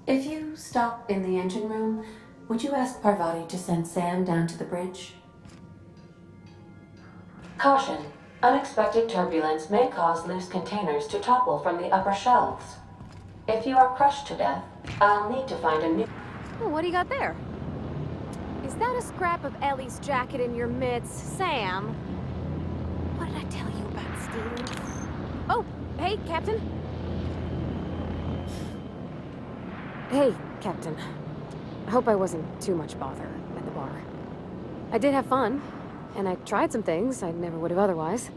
If you stop in the engine room, would you ask Parvati to send Sam down to the bridge? Caution. Unexpected turbulence may cause loose containers to topple from the upper shelves. If you are crushed to death, I'll need to find a new... Oh, what do you got there? Is that a scrap of Ellie's jacket in your midst, Sam? What did I tell you about stealing? Oh, hey, Captain. Hey, Captain. I hope I wasn't too much bother at the bar. I did have fun, and I tried some things I never would have otherwise.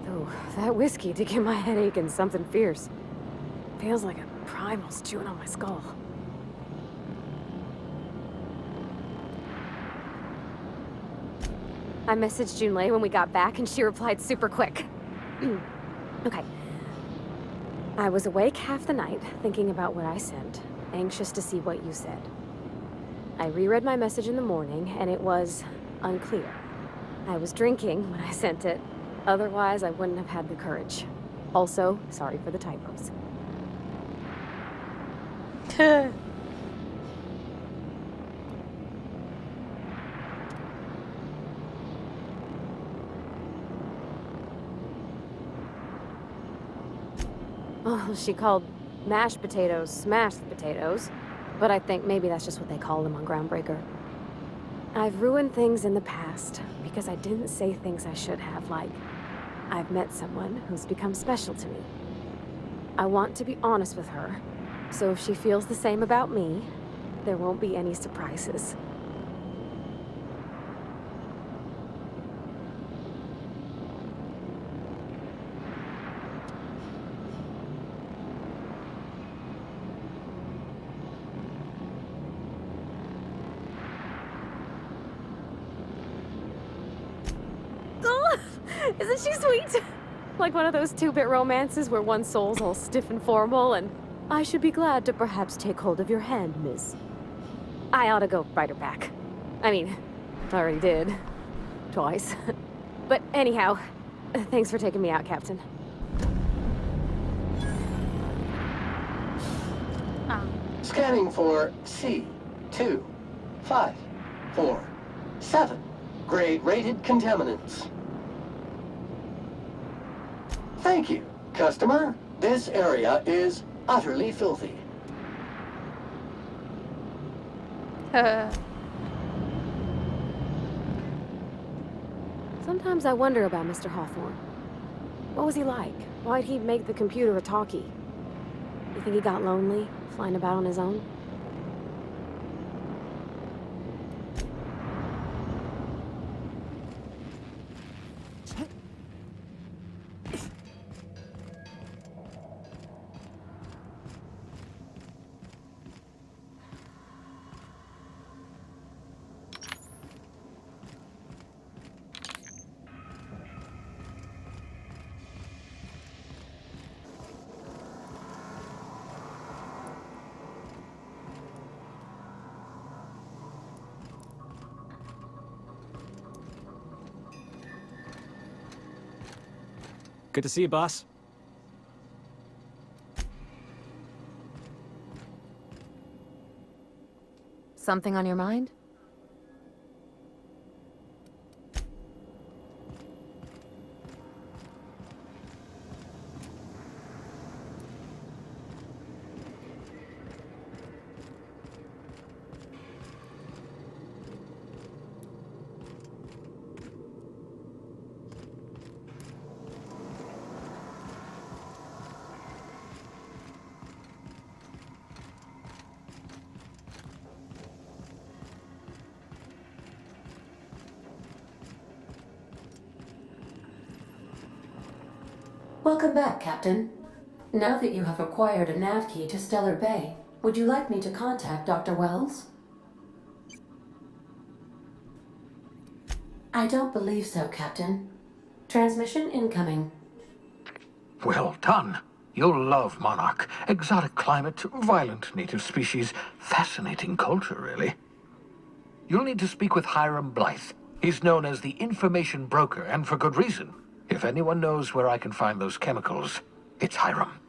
Though, that whiskey did give my head aching something fierce. Feels like a primal's chewing on my skull. I messaged Junlei when we got back, and she replied super quick. Okay. I was awake half the night, thinking about what I sent, anxious to see what you said. I reread my message in the morning, and it was unclear. I was drinking when I sent it. Otherwise, I wouldn't have had the courage. Also, sorry for the typos. Oh, she called mashed potatoes smashed potatoes, but I think maybe that's just what they call them on Groundbreaker. I've ruined things in the past because I didn't say things I should have, like, I've met someone who's become special to me. I want to be honest with her, so if she feels the same about me, there won't be any surprises. Isn't she sweet? Like one of those two-bit romances where one soul's all stiff and formal and I should be glad to perhaps take hold of your hand, miss. I ought to go write her back. I mean, I already did. Twice. But anyhow, thanks for taking me out, Captain. Scanning for C2547. Grade-rated contaminants. Thank you, customer. This area is utterly filthy. Sometimes I wonder about Mr. Hawthorne. What was he like? Why'd he make the computer a talkie? You think he got lonely, flying about on his own? Good to see you, boss. Something on your mind? Welcome back, Captain. Now that you have acquired a nav key to Stellar Bay, would you like me to contact Dr. Wells? I don't believe so, Captain. Transmission incoming. Well done. You'll love Monarch. Exotic climate, violent native species, fascinating culture, really. You'll need to speak with Hiram Blythe. He's known as the information broker, and for good reason. If anyone knows where I can find those chemicals, it's Hiram.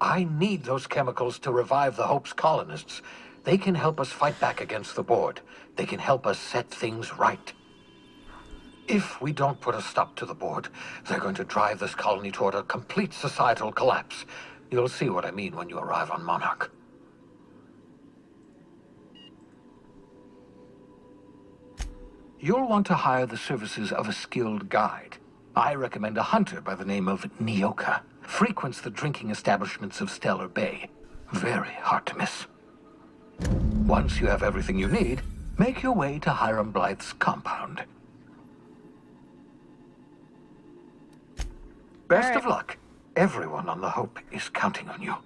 I need those chemicals to revive the Hope's colonists. They can help us fight back against the Board. They can help us set things right. If we don't put a stop to the Board, they're going to drive this colony toward a complete societal collapse. You'll see what I mean when you arrive on Monarch. You'll want to hire the services of a skilled guide. I recommend a hunter by the name of Nyoka. Frequents the drinking establishments of Stellar Bay. Very hard to miss. Once you have everything you need, make your way to Hiram Blythe's compound. Best of luck. Everyone on the Hope is counting on you.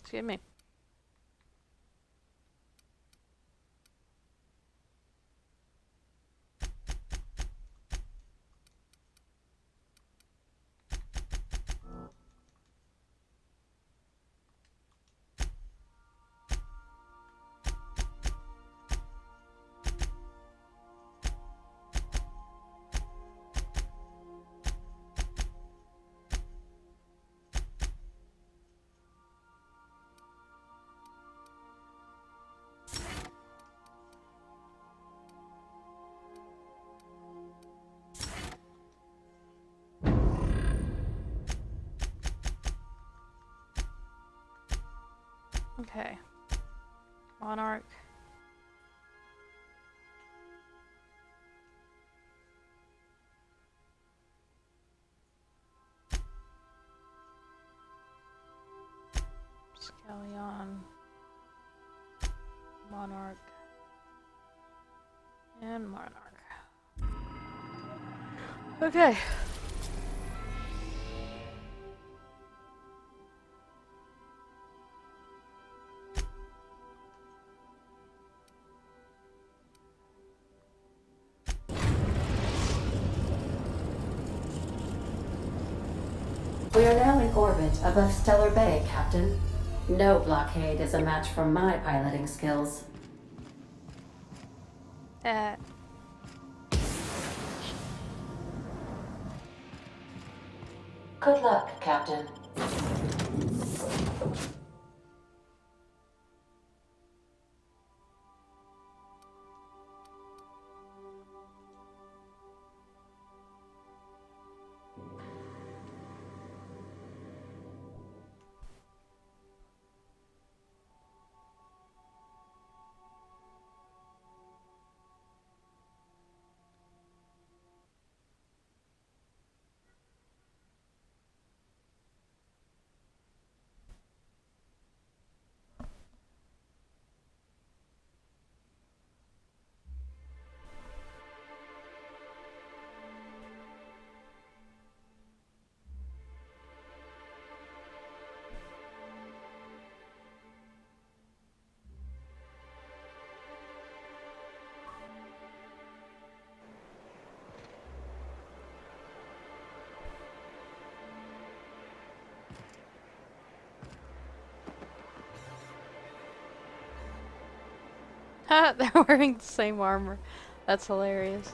Excuse me. Okay. Monarch. Scallion. Monarch. And Monarch. Okay. We are now in orbit above Stellar Bay, Captain. No blockade is a match for my piloting skills. Good luck, Captain. They're wearing the same armor. That's hilarious.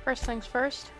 First things first.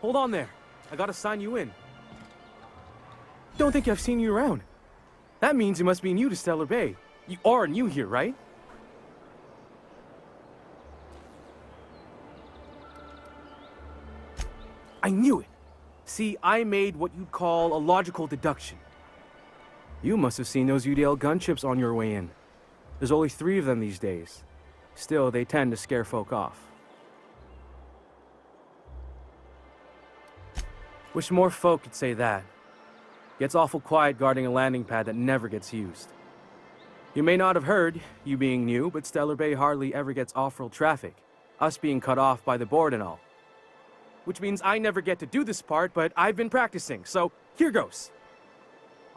hold on there. I gotta sign you in. Don't think I've seen you around. That means you must be new to Stellar Bay. You are new here, right? I knew it. See, I made what you'd call a logical deduction. You must have seen those UDL gunships on your way in. There's only 3 of them these days. Still, they tend to scare folk off. Wish more folk could say that. Gets awful quiet guarding a landing pad that never gets used. You may not have heard, you being new, but Stellar Bay hardly ever gets off-road traffic. Us being cut off by the board and all. Which means I never get to do this part, but I've been practicing, so here goes.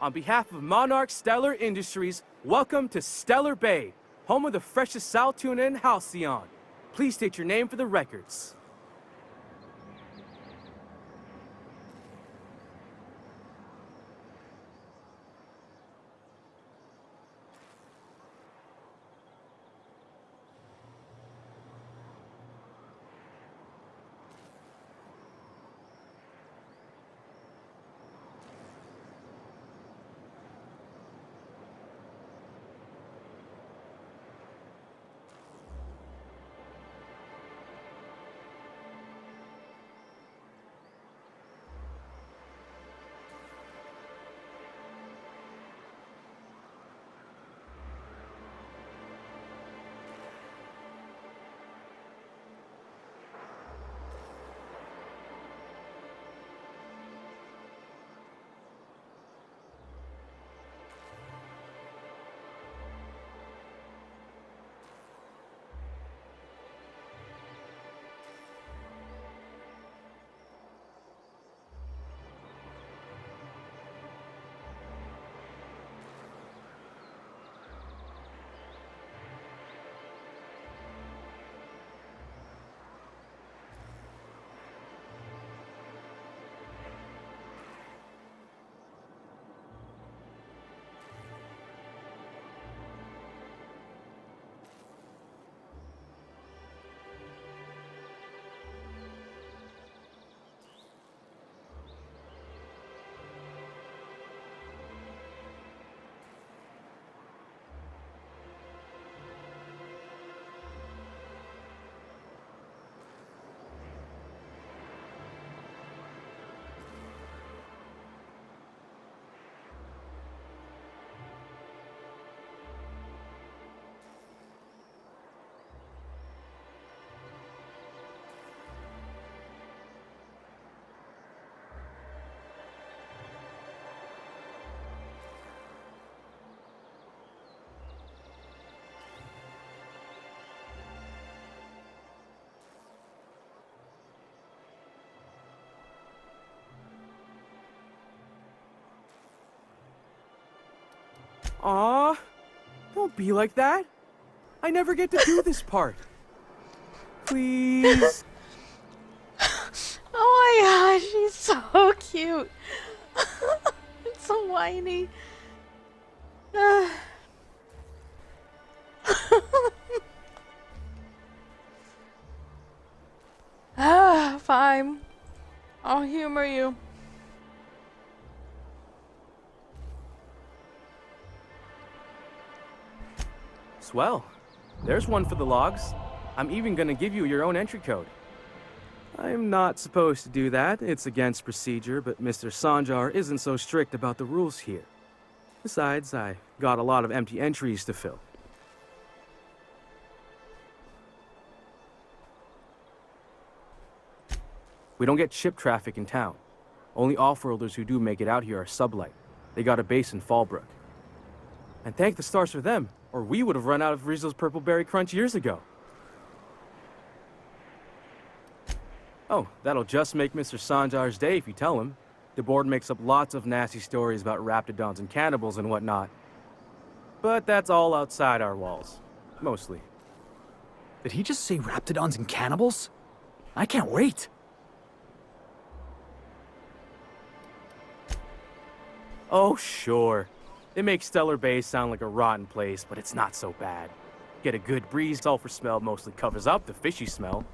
On behalf of Monarch Stellar Industries, welcome to Stellar Bay, home of the freshest sal tuna and halcyon. Please state your name for the records. Aw, don't be like that. I never get to do this part. Please. Oh my gosh, she's so cute. It's so whiny. Fine. I'll humor you. Swell. There's one for the logs. I'm even gonna give you your own entry code. I'm not supposed to do that. It's against procedure, but Mr. Sanjar isn't so strict about the rules here. Besides, I got a lot of empty entries to fill. We don't get ship traffic in town. Only off-worlders who do make it out here are sublight. They got a base in Fallbrook. And thank the stars for them, or we would have run out of Rizzo's Purple Berry Crunch years ago. Oh, that'll just make Mr. Sanjar's day if you tell him. The board makes up lots of nasty stories about raptidons and cannibals and whatnot. But that's all outside our walls. Mostly. Did he just say raptidons and cannibals? I can't wait. Oh, sure. It makes Stellar Bay sound like a rotten place, but it's not so bad. Get a good breeze, sulfur smell mostly covers up the fishy smell.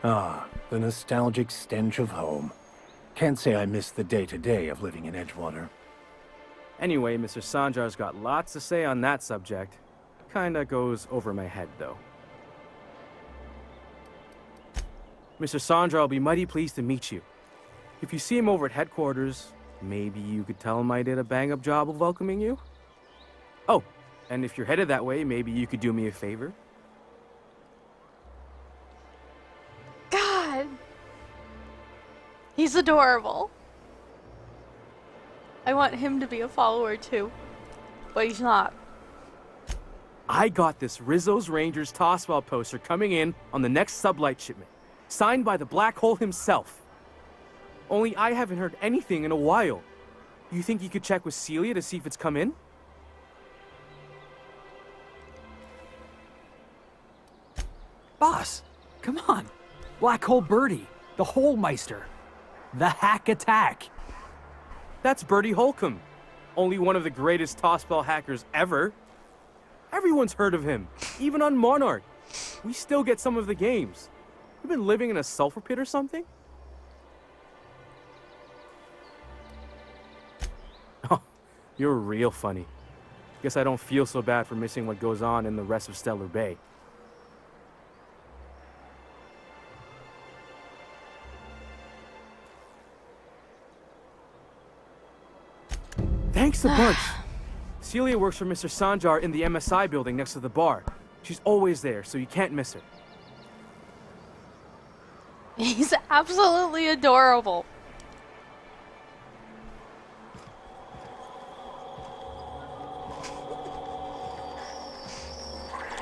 Ah, the nostalgic stench of home. Can't say I miss the day-to-day of living in Edgewater. Anyway, Mr. Sanjar's got lots to say on that subject. Kinda goes over my head, though. Mr. Sanjar will be mighty pleased to meet you. If you see him over at headquarters, maybe you could tell him I did a bang-up job of welcoming you? Oh, and if you're headed that way, maybe you could do me a favor? God. He's adorable. I want him to be a follower too. But he's not. I got this Rizzo's Rangers tossball poster coming in on the next sublight shipment, signed by the Black Hole himself. Only I haven't heard anything in a while. You think you could check with Celia to see if it's come in? Boss, come on. Black Hole Birdie, the Hole Meister, the Hack Attack. That's Bertie Holcomb, only one of the greatest tossball hackers ever. Everyone's heard of him, even on Monarch. We still get some of the games. You been living in a sulfur pit or something? Oh, you're real funny. Guess I don't feel so bad for missing what goes on in the rest of Stellar Bay. Thanks a bunch. Celia works for Mr. Sanjar in the MSI building next to the bar. She's always there, so you can't miss her. He's absolutely adorable.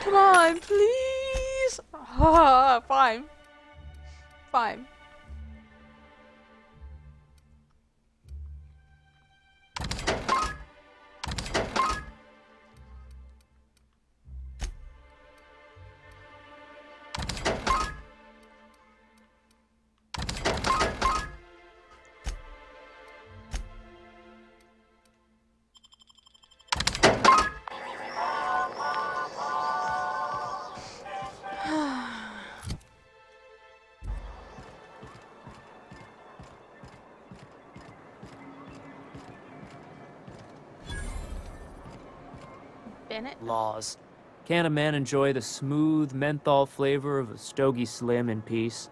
Come on, please. Fine. Fine. Bennett? Laws. Can a man enjoy the smooth menthol flavor of a Stogie Slim in peace?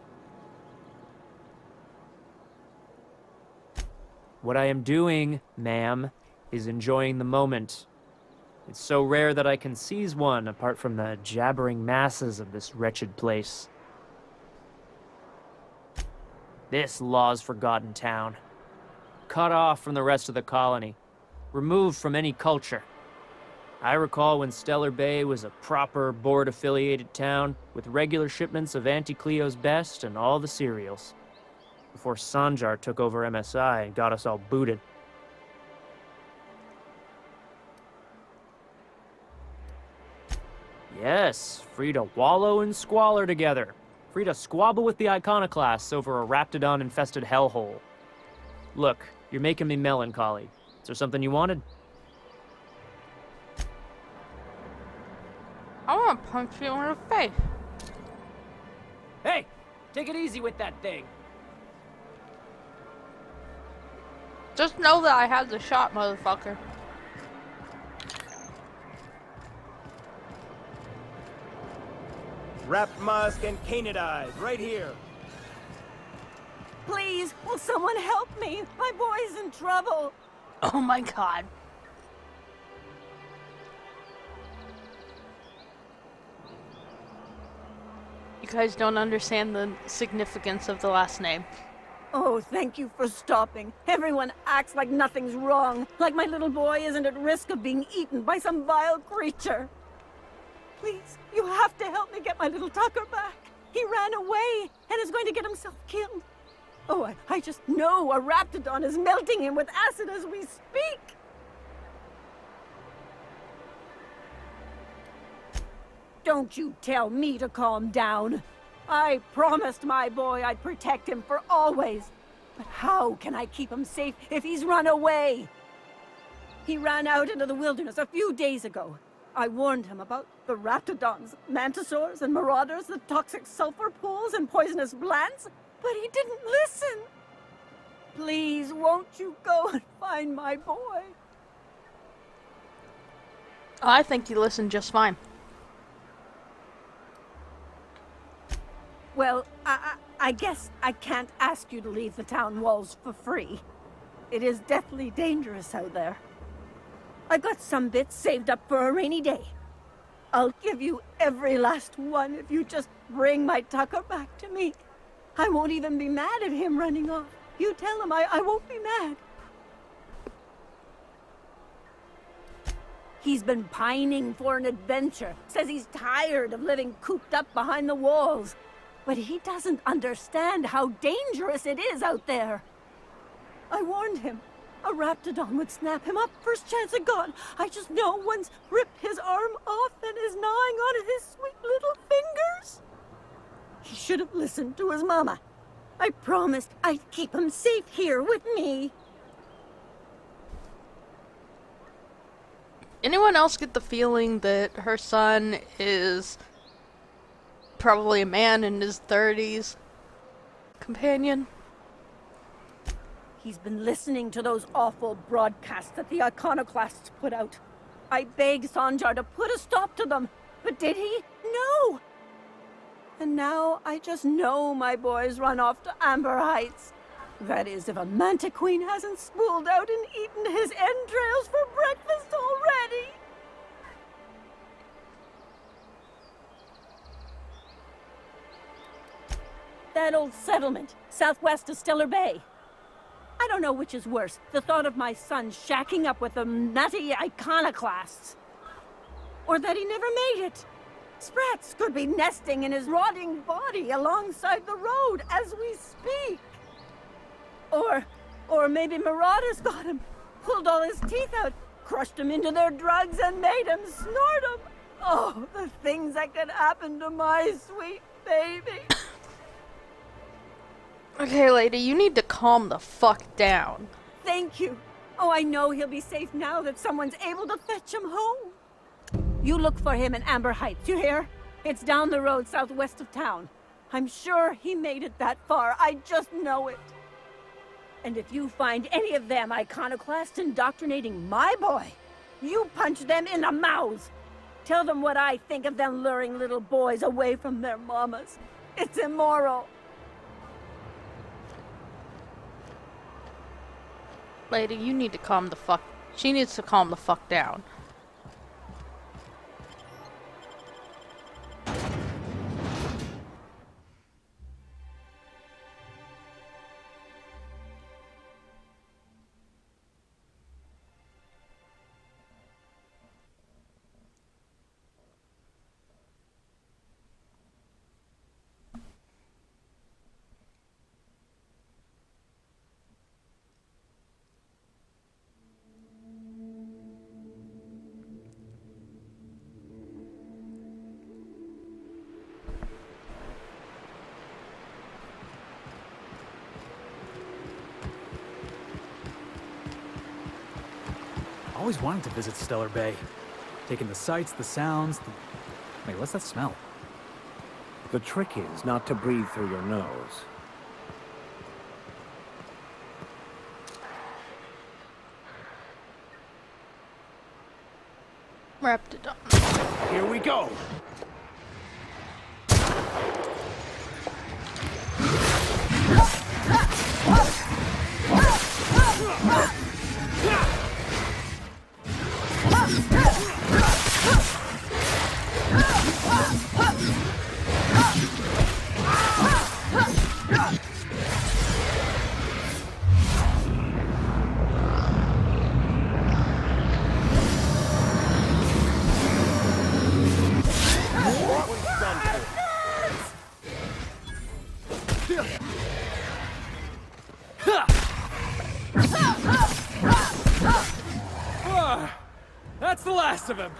What I am doing, ma'am, is enjoying the moment. It's so rare that I can seize one apart from the jabbering masses of this wretched place. This Law's forgotten town. Cut off from the rest of the colony. Removed from any culture. I recall when Stellar Bay was a proper board-affiliated town with regular shipments of Auntie Cleo's best and all the cereals. Before Sanjar took over MSI and got us all booted. Yes, free to wallow in squalor together. Free to squabble with the iconoclasts over a raptidon-infested hellhole. Look, you're making me melancholy. Is there something you wanted? I want to punch you in the face. Hey, take it easy with that thing. Just know that I had the shot, motherfucker. Wrapped musk and canid eyes, right here. Please, will someone help me? My boy's in trouble. Oh my god. You guys don't understand the significance of the last name. Oh, thank you for stopping. Everyone acts like nothing's wrong, like my little boy isn't at risk of being eaten by some vile creature. Please, you have to help me get my little Tucker back. He ran away and is going to get himself killed. Oh, I just know a raptidon is melting him with acid as we speak. Don't you tell me to calm down. I promised my boy I'd protect him for always. But how can I keep him safe if he's run away? He ran out into the wilderness a few days ago. I warned him about the raptidons, mantisaurs, and marauders, the toxic sulfur pools, and poisonous plants, but he didn't listen. Please, won't you go and find my boy? I think you listened just fine. Well, I guess I can't ask you to leave the town walls for free. It is deathly dangerous out there. I've got some bits saved up for a rainy day. I'll give you every last one if you just bring my Tucker back to me. I won't even be mad at him running off. You tell him I won't be mad. He's been pining for an adventure. Says he's tired of living cooped up behind the walls. But he doesn't understand how dangerous it is out there. I warned him. A raptidon would snap him up first chance it got. I just know one's ripped his arm off and is gnawing on his sweet little fingers. He should have listened to his mama. I promised I'd keep him safe here with me. Anyone else get the feeling that her son is probably a man in his 30s? Companion? He's been listening to those awful broadcasts that the iconoclasts put out. I begged Sanjar to put a stop to them, but did he? No! And now I just know my boy's run off to Amber Heights. That is, if a manta queen hasn't spooled out and eaten his entrails for breakfast already. That old settlement, southwest of Stellar Bay. I don't know which is worse, the thought of my son shacking up with them nutty iconoclasts, or that he never made it. Sprats could be nesting in his rotting body alongside the road as we speak. Or maybe marauders got him, pulled all his teeth out, crushed him into their drugs and made him snort them. Oh, the things that could happen to my sweet baby. Okay, lady, you need to calm the fuck down. Thank you. Oh, I know he'll be safe now that someone's able to fetch him home. You look for him in Amber Heights, you hear? It's down the road southwest of town. I'm sure he made it that far. I just know it. And if you find any of them iconoclasts indoctrinating my boy, you punch them in the mouths. Tell them what I think of them luring little boys away from their mamas. It's immoral. Lady, you need to calm the fuck... She needs to calm the fuck down. Always wanted to visit Stellar Bay. Taking the sights, the sounds, Wait, what's that smell? The trick is not to breathe through your nose. Raptidon. Here we go! That's the last of him!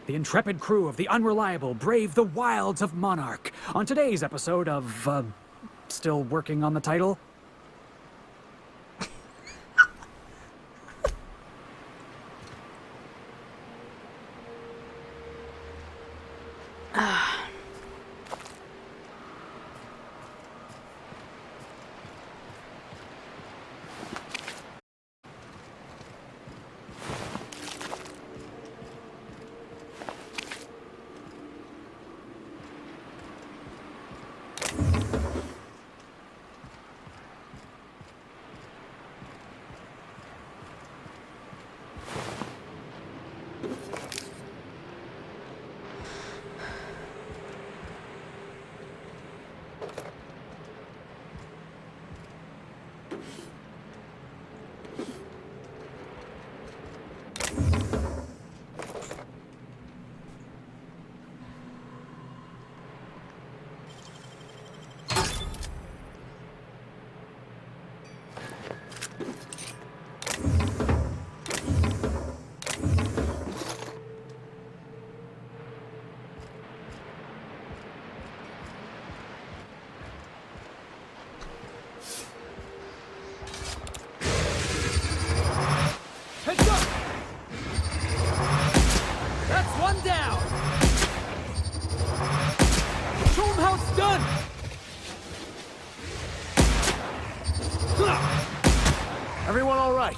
The intrepid crew of the Unreliable brave the wilds of Monarch. On today's episode of, still working on the title? Heads up! That's one down! Show him how it's done! Everyone all right?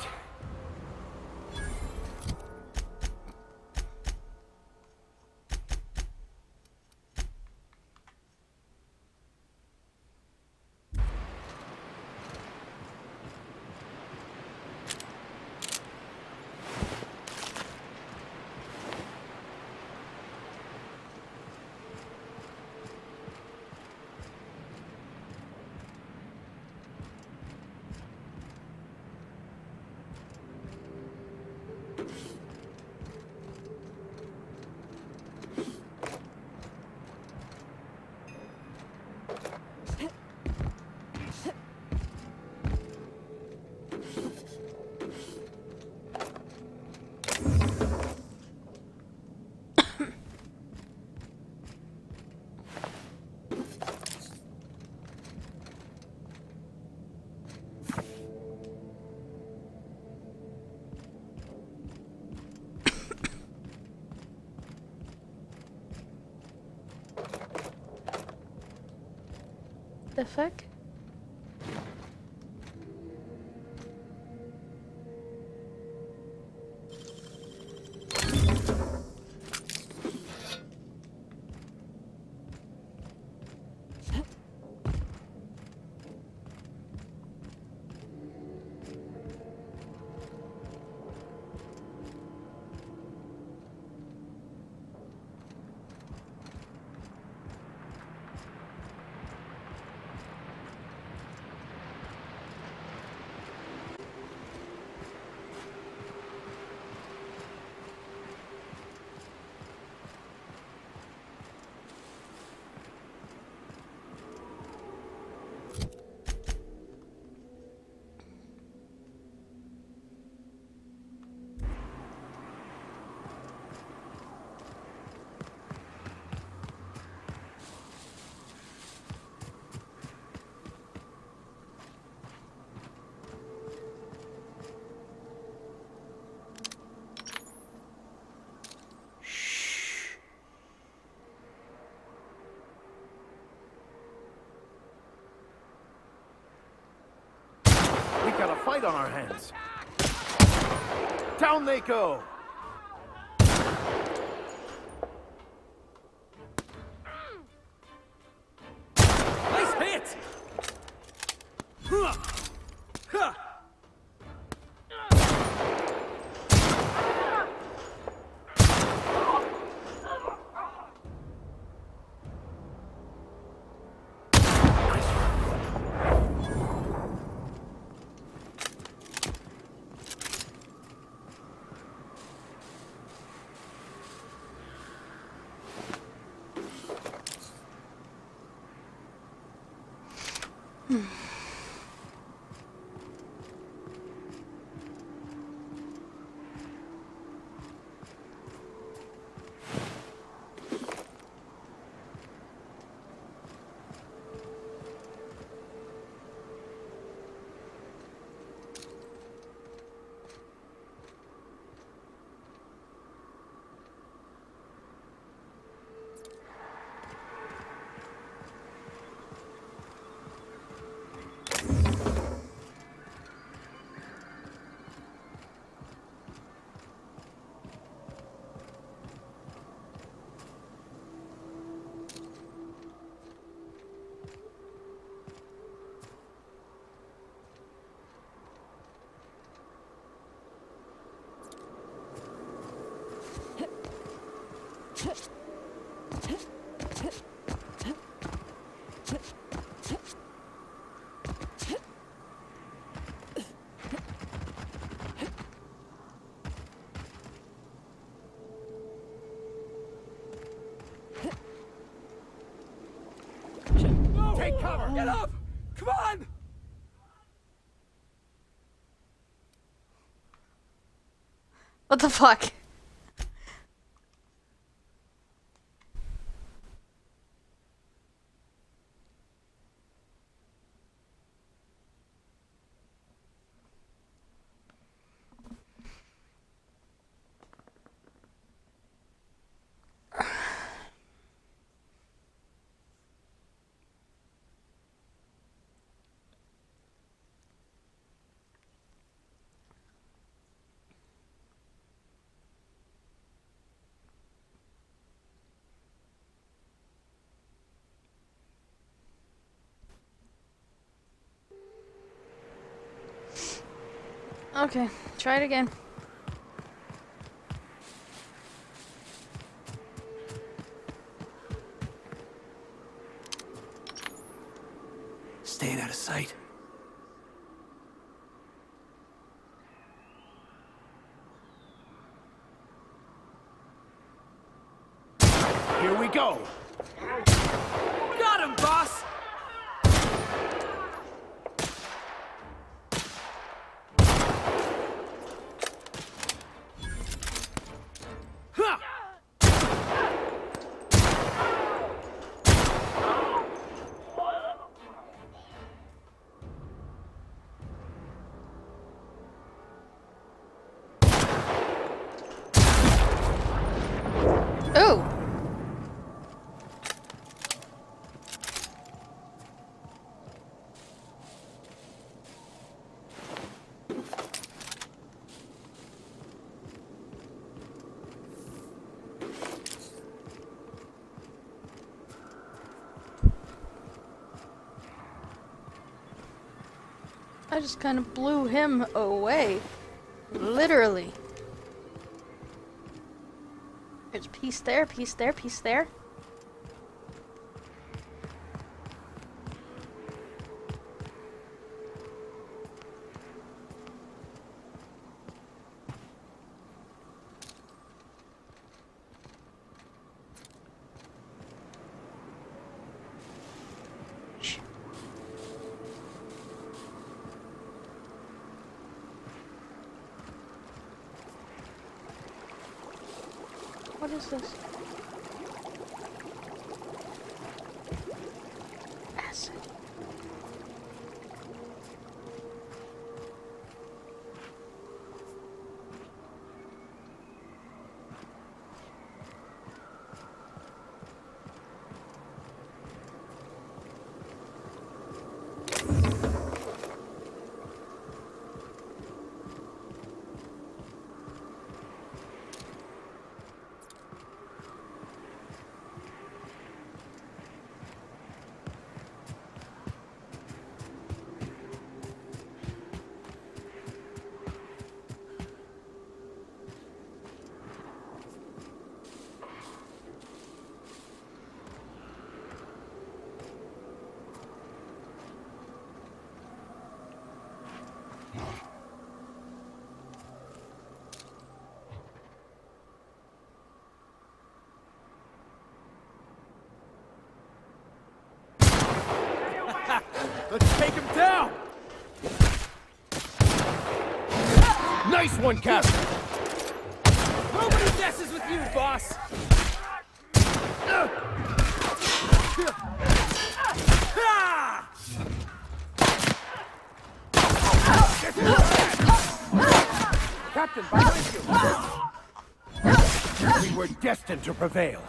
The fuck? We've got a fight on our hands. Down they go! Nice hit! Get up! Come on! What the fuck? Okay, try it again. Staying out of sight. Here we go. Got him, boss! Ha! Ooh! I just kind of blew him away. Literally. There's piece there, piece there, piece there. What is this? Acid. Let's take him down! Nice one, Cathrine! Nobody messes with you, boss! Captain, behind you! We were destined to prevail.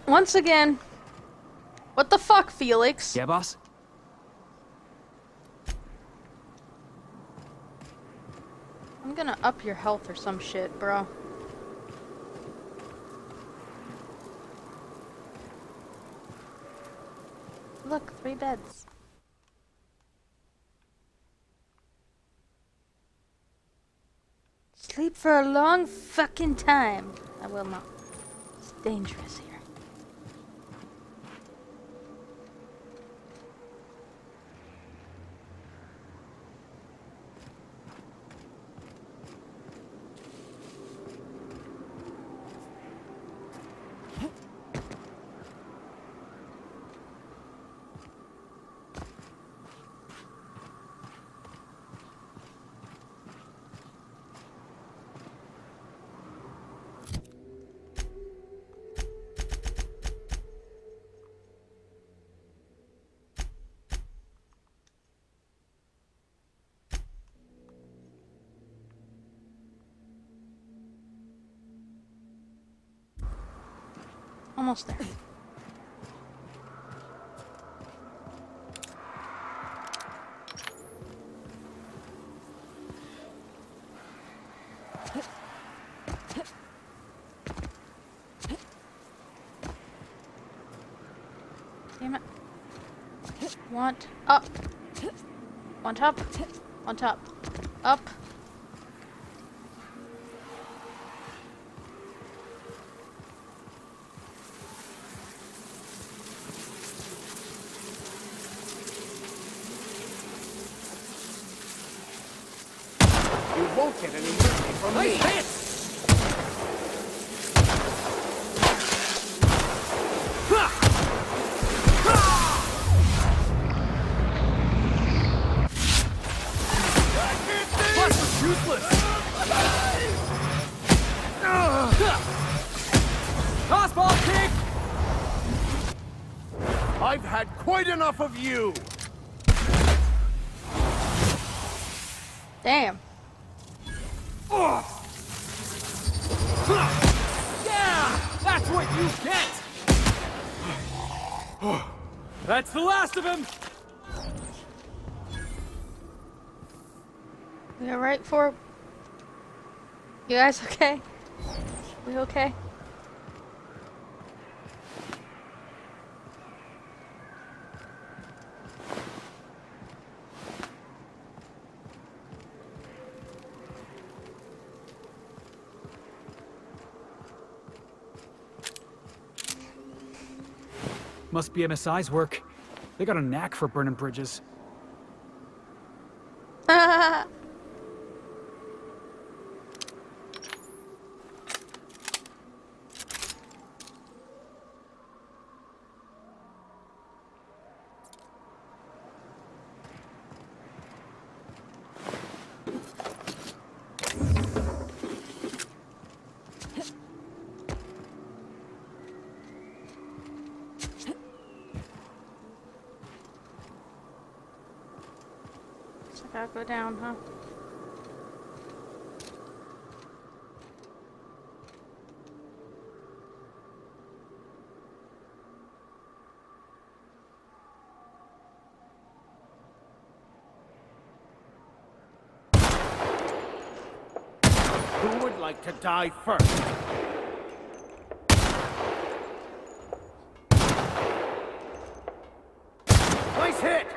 Once again. What the fuck, Felix? Yeah, boss? I'm gonna up your health or some shit, bro. Look, 3 beds. Sleep for a long fucking time. I will not. It's dangerous here. almost there. Damn it. Want up. Want up. Want up. Up. You won't get any mercy from me. Hit! Useless! Tossball kick! I've had quite enough of you! Damn. Yeah! That's what you get! That's the last of him! We alright for... You guys okay? We okay? Must be MSI's work. They got a knack for burning bridges. So I gotta go down, huh? Who would like to die first? Nice hit!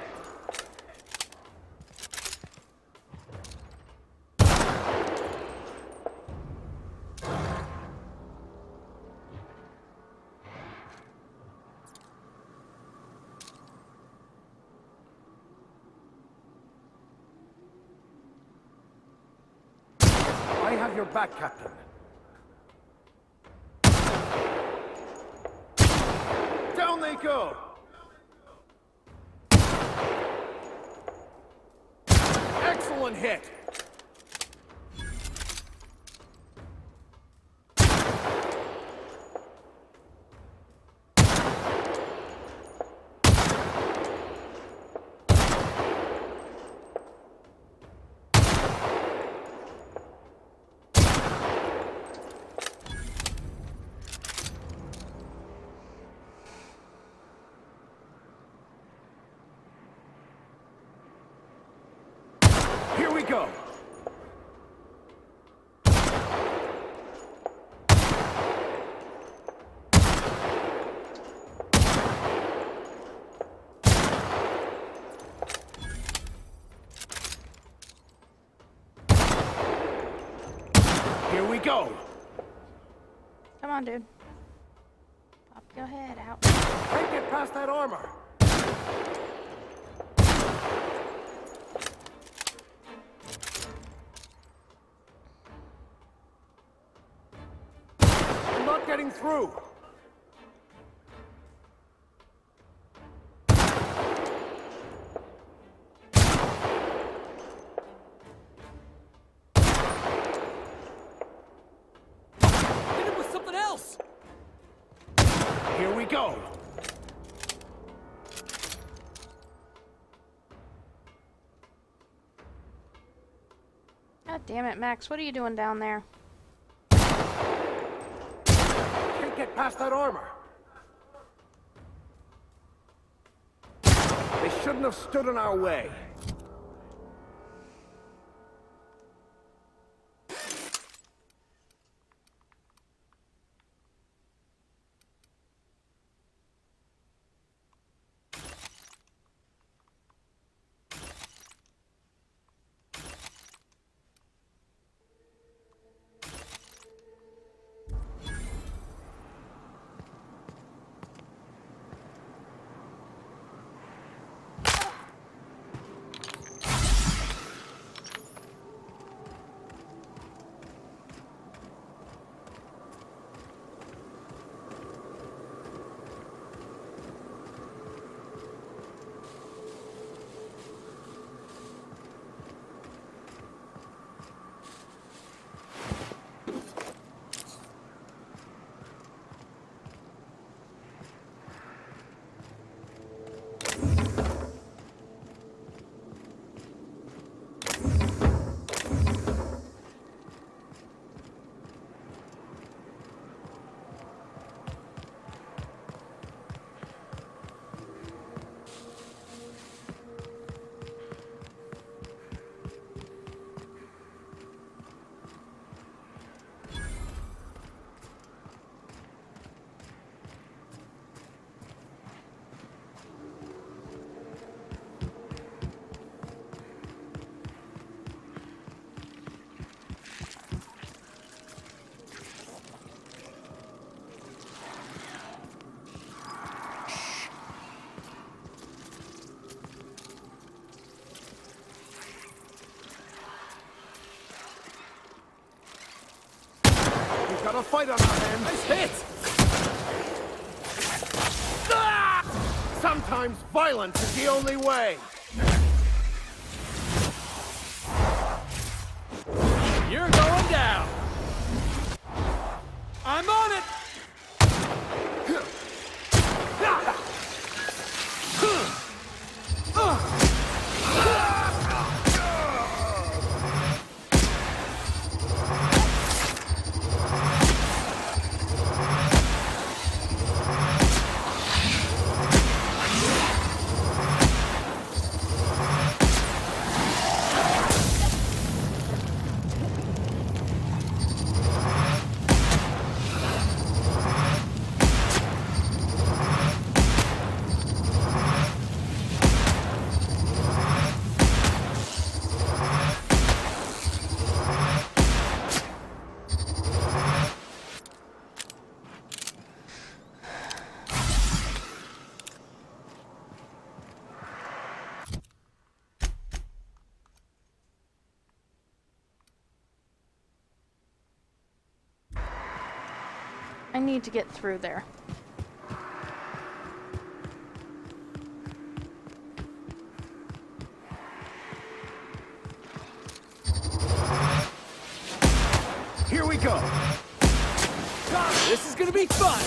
I have your back, Captain. Down they go! Excellent hit! Here we go! Here we go! Come on, dude. Pop your head out. Can't get past that armor! I'm not getting through! Hit him with something else! Here we go! God damn it, Max. What are you doing down there? Can't get past that armor! shouldn't have stood in our way. We've got a fight on our hands. Nice hit! Ah! Sometimes violence is the only way. You're going down! I'm on it! I need to get through there. Here we go. This is gonna be fun!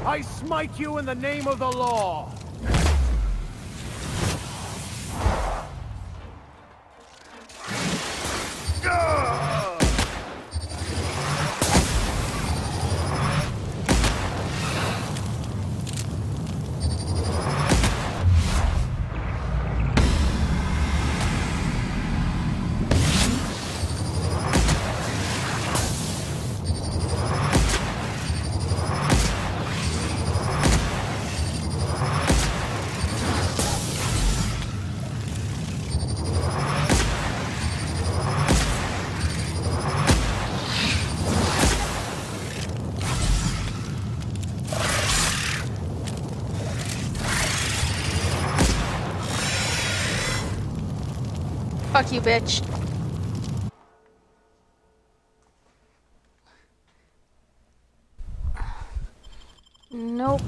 I smite you in the name of the law. Fuck you, bitch. Nope.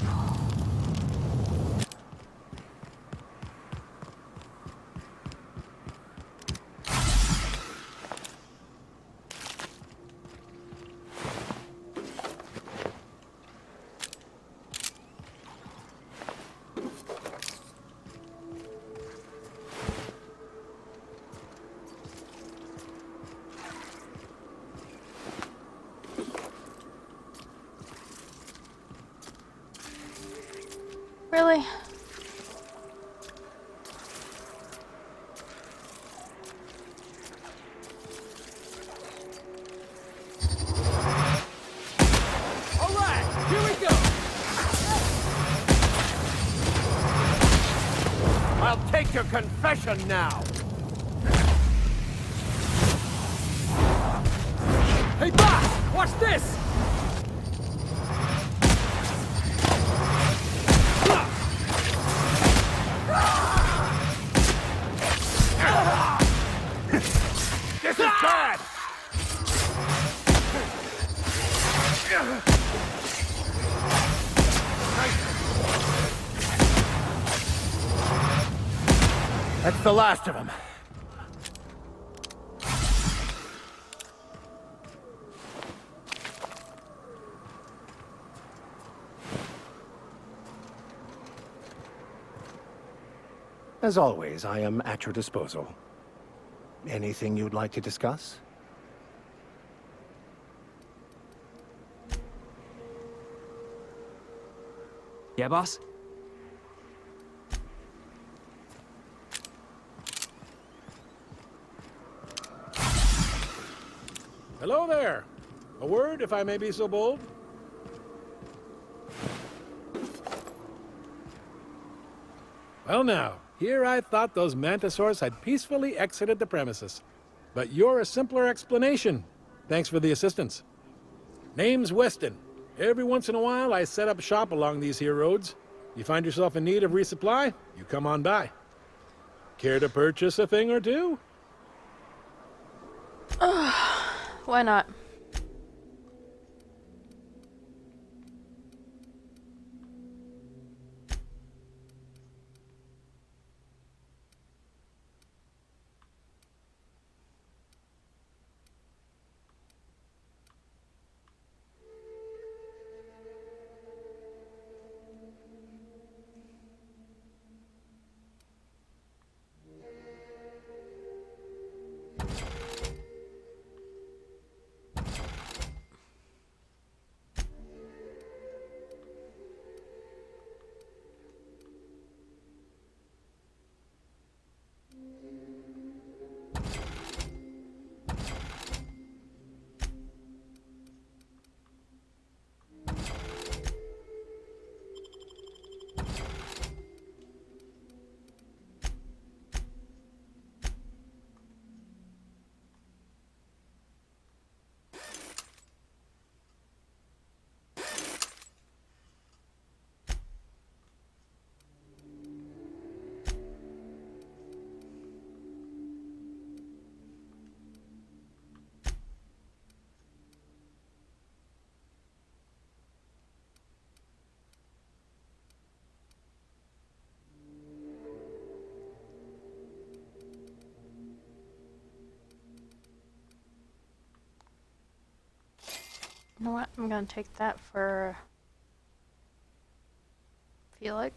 Really? All right, here we go. I'll take your confession now. Hey, boss, watch this. This is bad! That's the last of them. As always, I am at your disposal. Anything you'd like to discuss? Yeah, boss? Hello there. A word, if I may be so bold? Well now, here I thought those mantisaurs had peacefully exited the premises. But you're a simpler explanation. Thanks for the assistance. Name's Weston. Every once in a while, I set up shop along these here roads. You find yourself in need of resupply, you come on by. Care to purchase a thing or two? Why not? You know what? I'm gonna take that for Felix.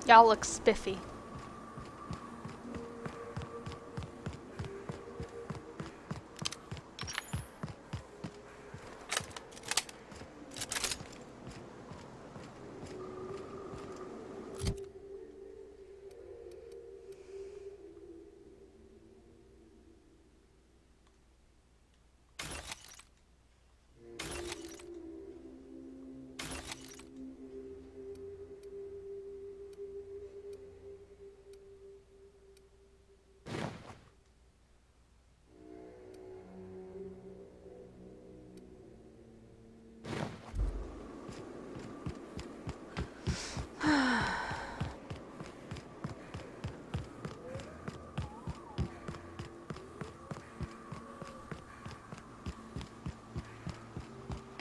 Y'all look spiffy.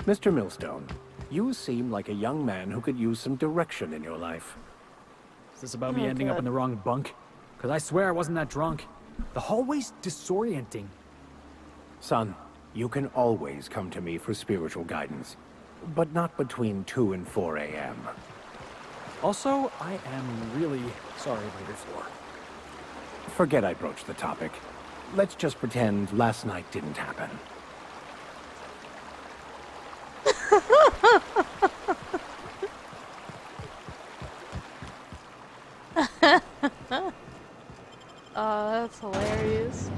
Mr. Millstone, you seem like a young man who could use some direction in your life. Is this about me ending up in the wrong bunk? Because I swear I wasn't that drunk. The hallway's disorienting. Son, you can always come to me for spiritual guidance, but not between 2 and 4 a.m. Also, I am really sorry about your floor. Forget I broached the topic. Let's just pretend last night didn't happen. Oh, that's hilarious.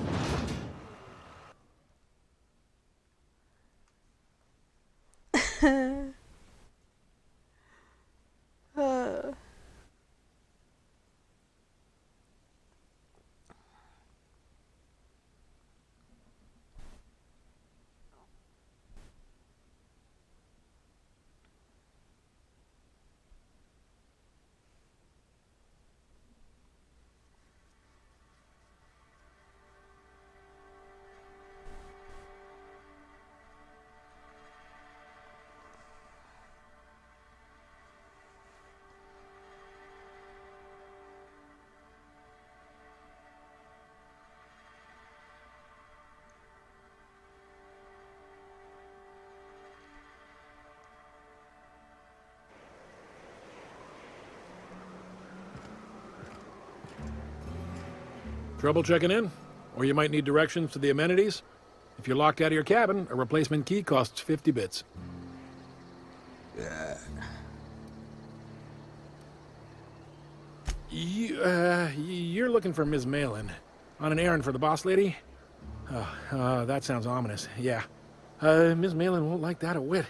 Trouble checking in? Or you might need directions to the amenities? If you're locked out of your cabin, a replacement key costs 50 bits. You're looking for Ms. Malin. On an errand for the boss lady? Oh, that sounds ominous. Yeah. Ms. Malin won't like that a whit.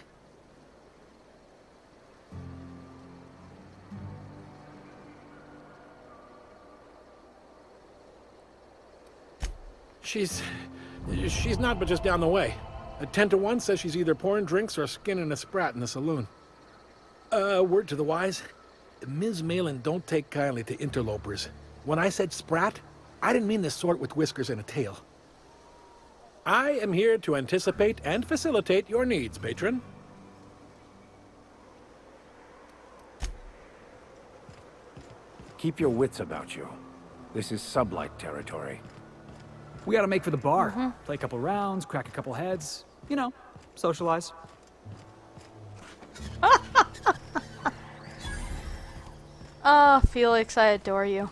She's not but just down the way. A 10 to 1 says she's either pouring drinks or skinning a sprat in the saloon. Word to the wise, Ms. Malin don't take kindly to interlopers. When I said sprat, I didn't mean the sort with whiskers and a tail. I am here to anticipate and facilitate your needs, patron. Keep your wits about you. This is sublight territory. We gotta make for the bar. Play a couple rounds, crack a couple heads. You know, socialize. Oh, Felix, I adore you.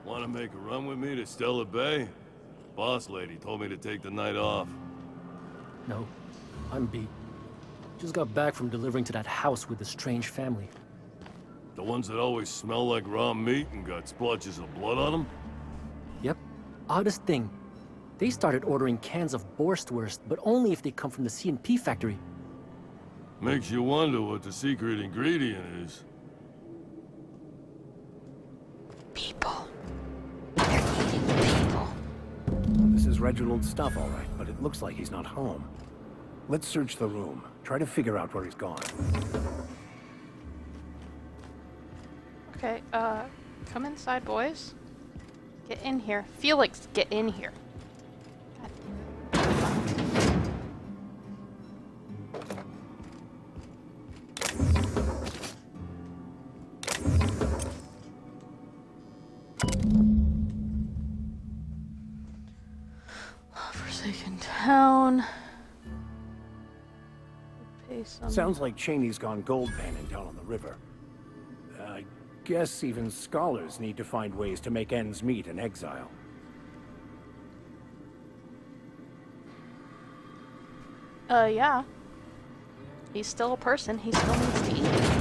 Want to make a run with me to Stellar Bay? Boss lady told me to take the night off. No, I'm beat. Just got back from delivering to that house with the strange family. The ones that always smell like raw meat and got splotches of blood on them? Yep. Oddest thing. They started ordering cans of Borstwurst, but only if they come from the C&P factory. Makes you wonder what the secret ingredient is. People. This is Reginald's stuff, all right, but it looks like he's not home. Let's search the room. Try to figure out where he's gone. Okay, come inside, boys. Get in here. Felix, get in here. Forsaken town. Pay some. Sounds like Cheney's gone gold panning down on the river. I guess even scholars need to find ways to make ends meet in exile. Yeah. He's still a person. He still needs to eat.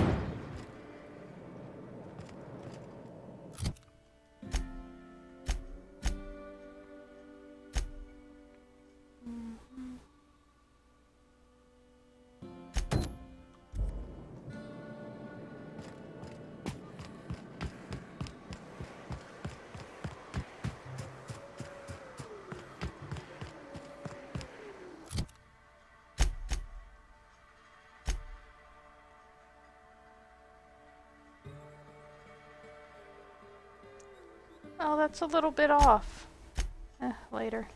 Oh, that's a little bit off. Later.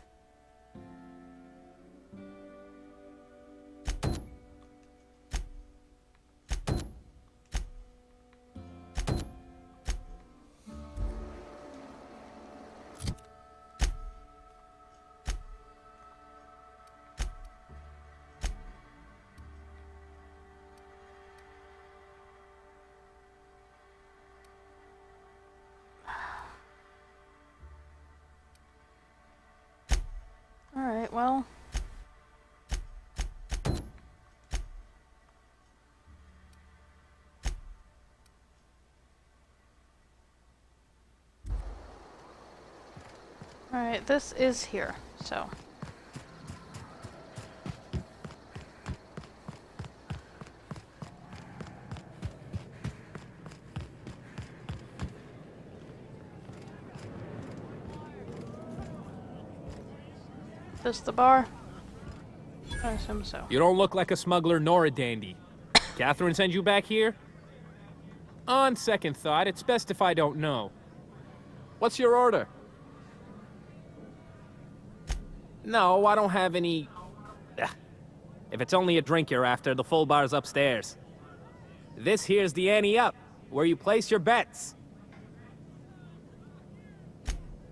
well. Alright, this is here, so. This the bar? I assume so. You don't look like a smuggler nor a dandy. Cathrine sent you back here? On second thought, it's best if I don't know. What's your order? No, I don't have any... Ugh. If it's only a drink you're after, the full bar's upstairs. This here's the ante up, where you place your bets.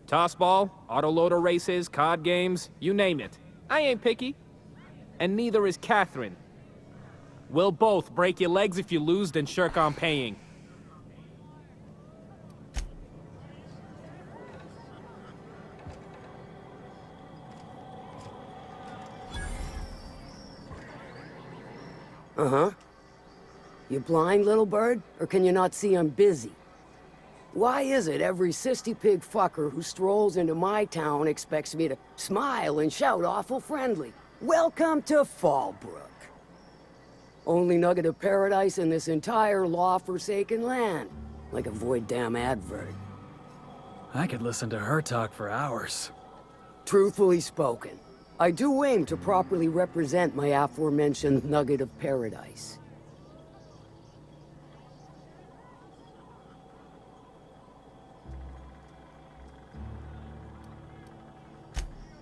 Tossball, autoloader races, card games, you name it. I ain't picky. And neither is Cathrine. We'll both break your legs if you lose, then shirk on paying. Uh-huh. You blind, little bird? Or can you not see I'm busy? Why is it every sissy pig fucker who strolls into my town expects me to smile and shout awful friendly? Welcome to Fallbrook. Only nugget of paradise in this entire law-forsaken land. Like a void damn advert. I could listen to her talk for hours. Truthfully spoken, I do aim to properly represent my aforementioned nugget of paradise.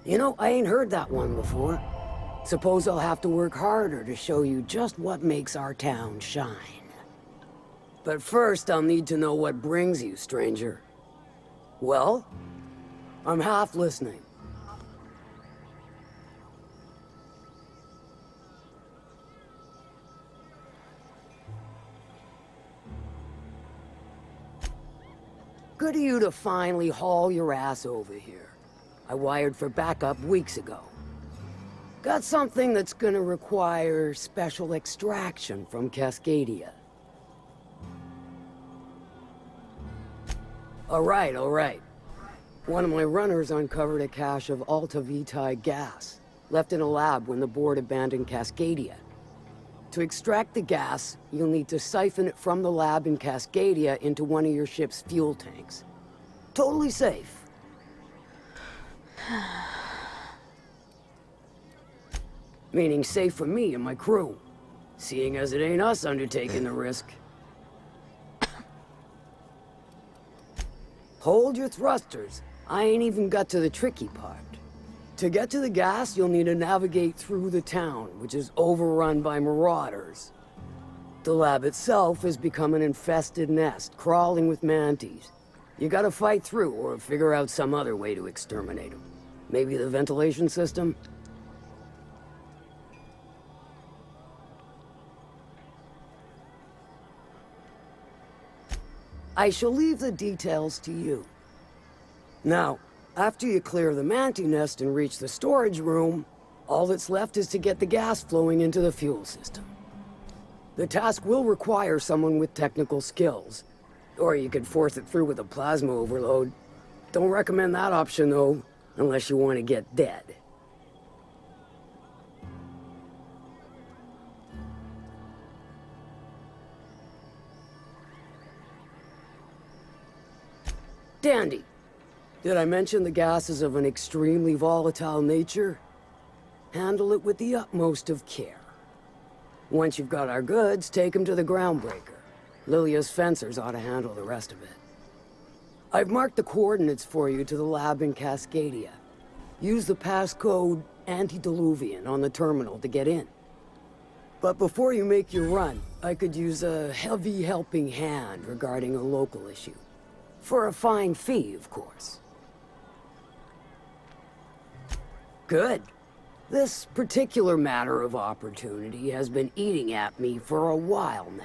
You know, I ain't heard that one before. Suppose I'll have to work harder to show you just what makes our town shine. But first, I'll need to know what brings you, stranger. Well, I'm half listening. Good of you to finally haul your ass over here. I wired for backup weeks ago. Got something that's gonna require special extraction from Cascadia. All right. One of my runners uncovered a cache of Alta Vitae gas, left in a lab when the board abandoned Cascadia. To extract the gas, you'll need to siphon it from the lab in Cascadia into one of your ship's fuel tanks. Totally safe. Meaning safe for me and my crew, seeing as it ain't us undertaking the risk. Hold your thrusters. I ain't even got to the tricky part. To get to the gas, you'll need to navigate through the town, which is overrun by marauders. The lab itself has become an infested nest, crawling with manties. You gotta fight through or figure out some other way to exterminate them. Maybe the ventilation system? I shall leave the details to you. Now, after you clear the mantis nest and reach the storage room, all that's left is to get the gas flowing into the fuel system. The task will require someone with technical skills, or you could force it through with a plasma overload. Don't recommend that option, though, unless you want to get dead. Dandy. Did I mention the gas is of an extremely volatile nature? Handle it with the utmost of care. Once you've got our goods, take them to the groundbreaker. Lilia's fencers ought to handle the rest of it. I've marked the coordinates for you to the lab in Cascadia. Use the passcode Antediluvian on the terminal to get in. But before you make your run, I could use a heavy helping hand regarding a local issue. For a fine fee, of course. Good. This particular matter of opportunity has been eating at me for a while now.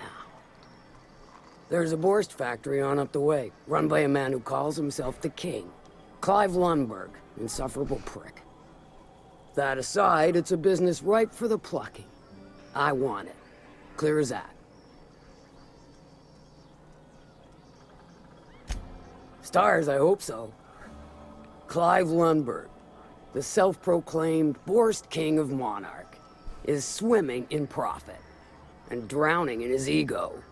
There's a Borst factory on up the way, run by a man who calls himself the King. Clive Lundberg, insufferable prick. That aside, it's a business ripe for the plucking. I want it. Clear as that. Stars, I hope so. Clive Lundberg, the self-proclaimed Borst King of Monarch, is swimming in profit and drowning in his ego.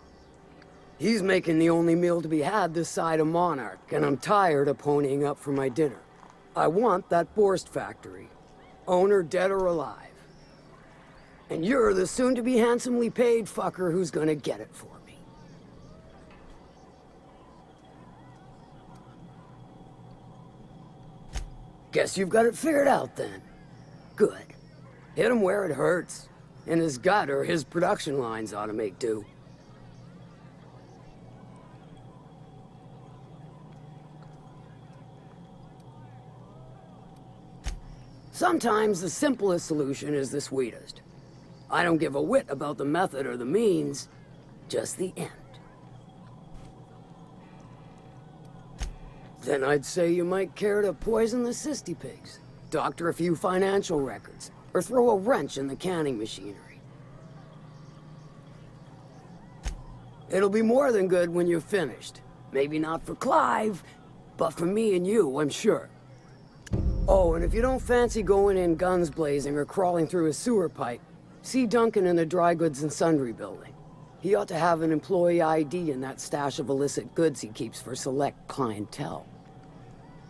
He's making the only meal to be had this side of Monarch, and I'm tired of ponying up for my dinner. I want that Borst factory, owner dead or alive. And you're the soon-to-be handsomely paid fucker who's gonna get it for me. Guess you've got it figured out then. Good. Hit him where it hurts. In his gut, or his production lines ought to make do. Sometimes the simplest solution is the sweetest. I don't give a whit about the method or the means, just the end. Then I'd say you might care to poison the cysty pigs, doctor a few financial records, or throw a wrench in the canning machinery. It'll be more than good when you're finished. Maybe not for Clive, but for me and you, I'm sure. Oh, and if you don't fancy going in guns blazing or crawling through a sewer pipe, see Duncan in the dry goods and sundry building. He ought to have an employee ID in that stash of illicit goods he keeps for select clientele.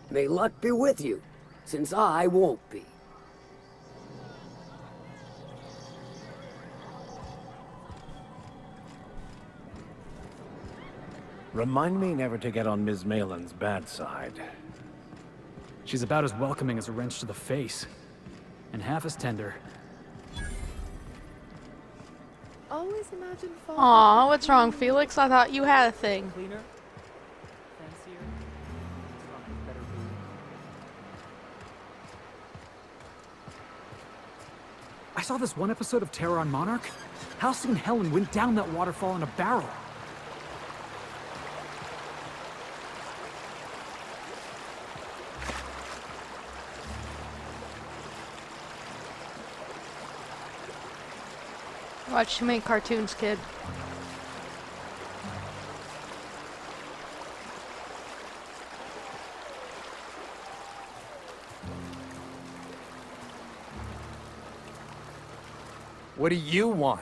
May luck be with you, since I won't be. Remind me never to get on Ms. Malin's bad side. She's about as welcoming as a wrench to the face. And half as tender. Always imagine fall. Aw, what's wrong, Felix? I thought you had a thing. Cleaner? Fancier? Better food? I saw this one episode of Terror on Monarch. Halcyon and Helen went down that waterfall in a barrel. Watch too many cartoons, kid. What do you want?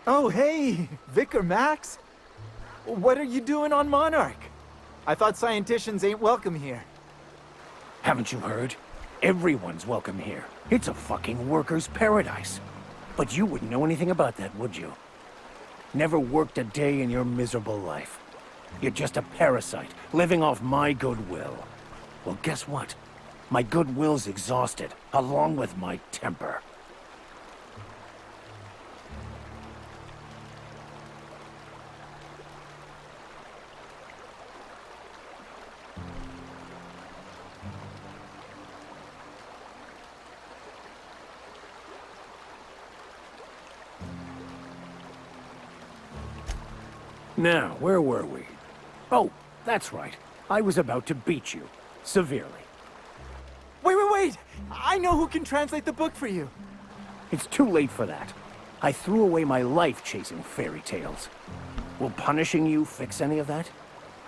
Oh, hey, Vicar Max. What are you doing on Monarch? I thought scienticians ain't welcome here. Haven't you heard? Everyone's welcome here. It's a fucking worker's paradise. But you wouldn't know anything about that, would you? Never worked a day in your miserable life. You're just a parasite, living off my goodwill. Well, guess what? My goodwill's exhausted, along with my temper. Now, where were we? Oh, that's right. I was about to beat you. Severely. Wait! I know who can translate the book for you. It's too late for that. I threw away my life chasing fairy tales. Will punishing you fix any of that?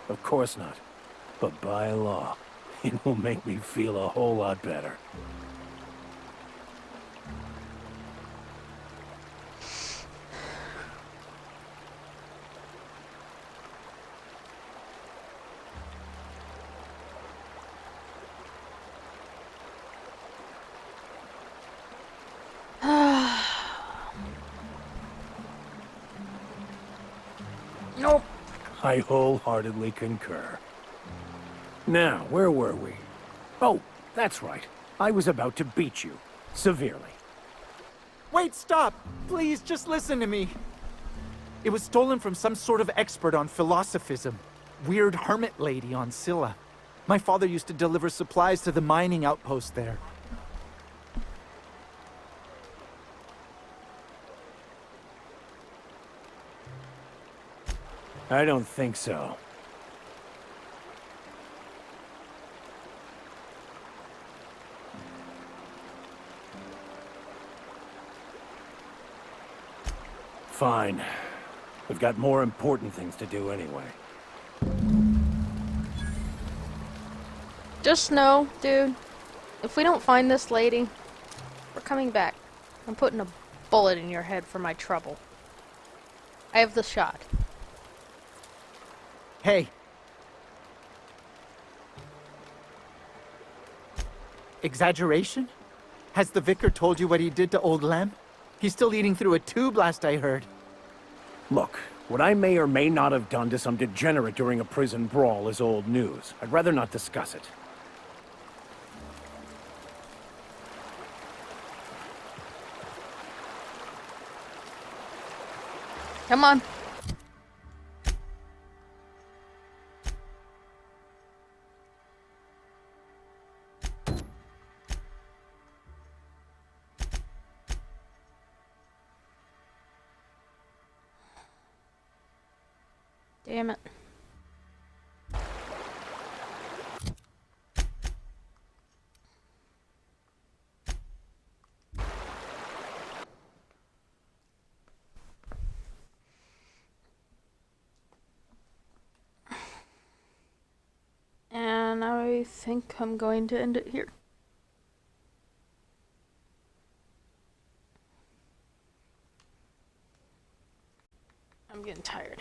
Of course not. But by law, it will make me feel a whole lot better. Nope. I wholeheartedly concur. Now, where were we? Oh, that's right. I was about to beat you. Severely. Wait, stop! Please, just listen to me. It was stolen from some sort of expert on philosophism. Weird hermit lady on Scylla. My father used to deliver supplies to the mining outpost there. I don't think so. Fine. We've got more important things to do anyway. Just know, dude, if we don't find this lady, we're coming back. I'm putting a bullet in your head for my trouble. I have the shot. Hey. Exaggeration? Has the vicar told you what he did to old Lem? He's still eating through a tube, last I heard. Look, what I may or may not have done to some degenerate during a prison brawl is old news. I'd rather not discuss it. Come on. Damn it. And I think I'm going to end it here. I'm getting tired.